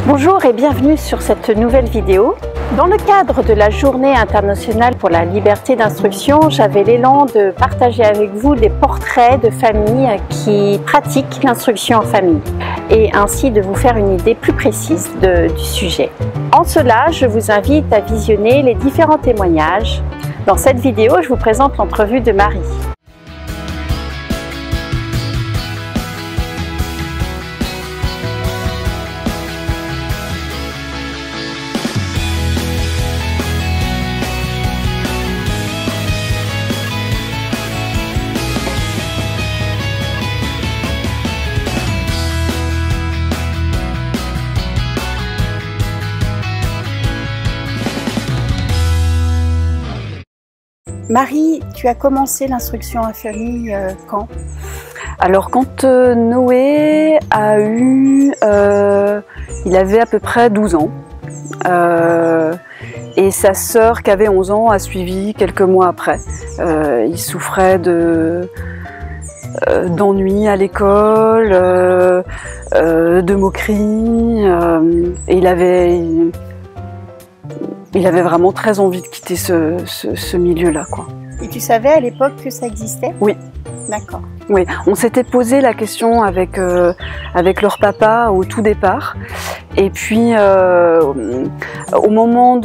Bonjour et bienvenue sur cette nouvelle vidéo. Dans le cadre de la Journée internationale pour la liberté d'instruction, j'avais l'élan de partager avec vous des portraits de familles qui pratiquent l'instruction en famille et ainsi de vous faire une idée plus précise du sujet. En cela, je vous invite à visionner les différents témoignages. Dans cette vidéo, je vous présente l'entrevue de Marie. Marie, tu as commencé l'instruction en famille quand? Alors quand Noé a eu, il avait à peu près 12 ans et sa sœur qui avait 11 ans a suivi quelques mois après. Il souffrait d'ennui à l'école, de moqueries et il avait vraiment très envie de quitter ce milieu-là, quoi. Et tu savais à l'époque que ça existait? Oui. D'accord. Oui, on s'était posé la question avec leur papa au tout départ. Et puis, au moment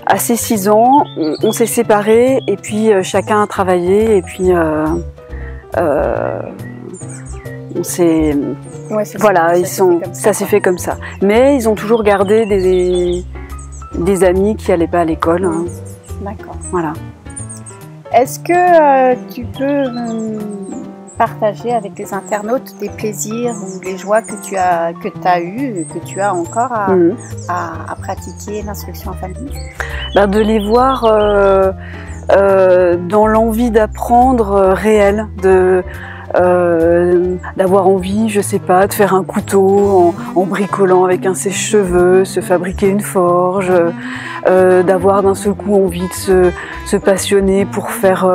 à ses 6 ans, on s'est séparés et puis chacun a travaillé et puis on s'est... Ouais, voilà, ça s'est fait comme ça. Mais ils ont toujours gardé des amis qui n'allaient pas à l'école. Hein. D'accord. Voilà. Est-ce que tu peux partager avec les internautes des plaisirs ou des joies que tu as eues et que tu as encore à pratiquer l'instruction en famille? De les voir dans l'envie d'apprendre réelle, d'avoir envie, je sais pas, de faire un couteau en bricolant avec un sèche-cheveux, se fabriquer une forge, d'avoir d'un seul coup envie de se passionner pour faire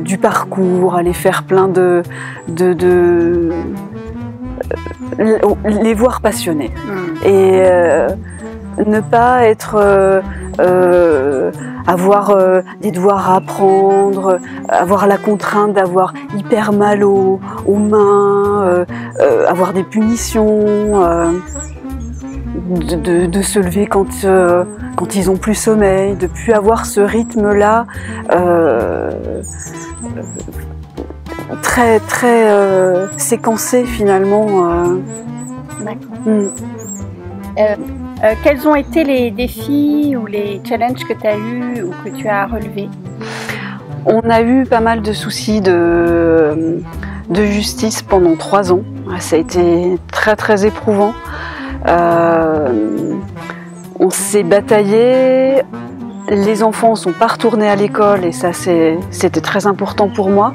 du parcours, aller faire plein les voir passionnés et ne pas être avoir des devoirs à apprendre, avoir la contrainte d'avoir hyper mal aux mains, avoir des punitions, de se lever quand ils ont plus sommeil, de plus avoir ce rythme-là très séquencé finalement. D'accord. Quels ont été les défis ou les challenges que tu as eus ou que tu as relevés? On a eu pas mal de soucis de justice pendant 3 ans. Ça a été très éprouvant. On s'est bataillé. Les enfants ne sont pas retournés à l'école et ça c'était très important pour moi.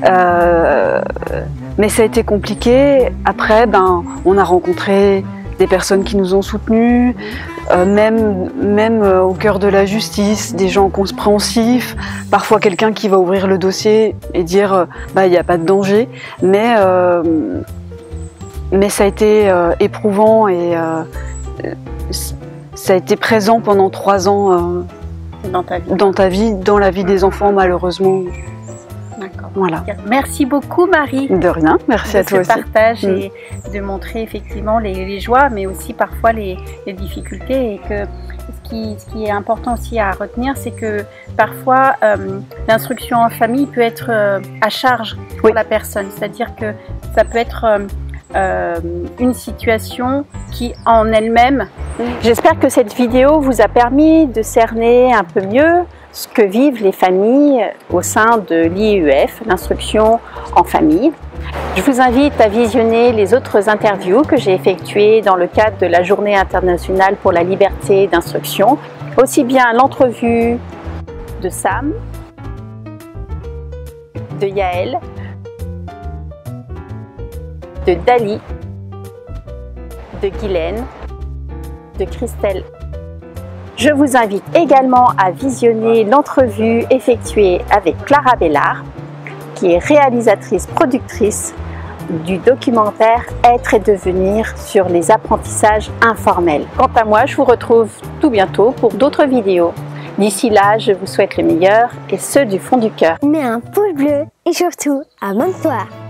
Mais ça a été compliqué. Après, on a rencontré des personnes qui nous ont soutenus, même au cœur de la justice, des gens compréhensifs, parfois quelqu'un qui va ouvrir le dossier et dire il n'y a pas de danger, mais ça a été éprouvant et ça a été présent pendant 3 ans dans ta vie, dans la vie des enfants malheureusement. D'accord. Voilà. Merci beaucoup Marie. De rien, merci à toi aussi. De ce partage et de montrer effectivement les joies, mais aussi parfois les difficultés. Et que ce qui est important aussi à retenir, c'est que parfois l'instruction en famille peut être à charge pour la personne. C'est-à-dire que ça peut être une situation qui en elle-même... J'espère que cette vidéo vous a permis de cerner un peu mieux ce que vivent les familles au sein de l'IEUF, l'instruction en famille. Je vous invite à visionner les autres interviews que j'ai effectuées dans le cadre de la Journée internationale pour la liberté d'instruction, aussi bien l'entrevue de Sam, de Yael, de Dali, de Guylaine, de Christelle. Je vous invite également à visionner l'entrevue effectuée avec Clara Bellard, qui est réalisatrice-productrice du documentaire Être et devenir sur les apprentissages informels. Quant à moi, je vous retrouve tout bientôt pour d'autres vidéos. D'ici là, je vous souhaite le meilleur et ceux du fond du cœur. Mets un pouce bleu et surtout, abonne-toi.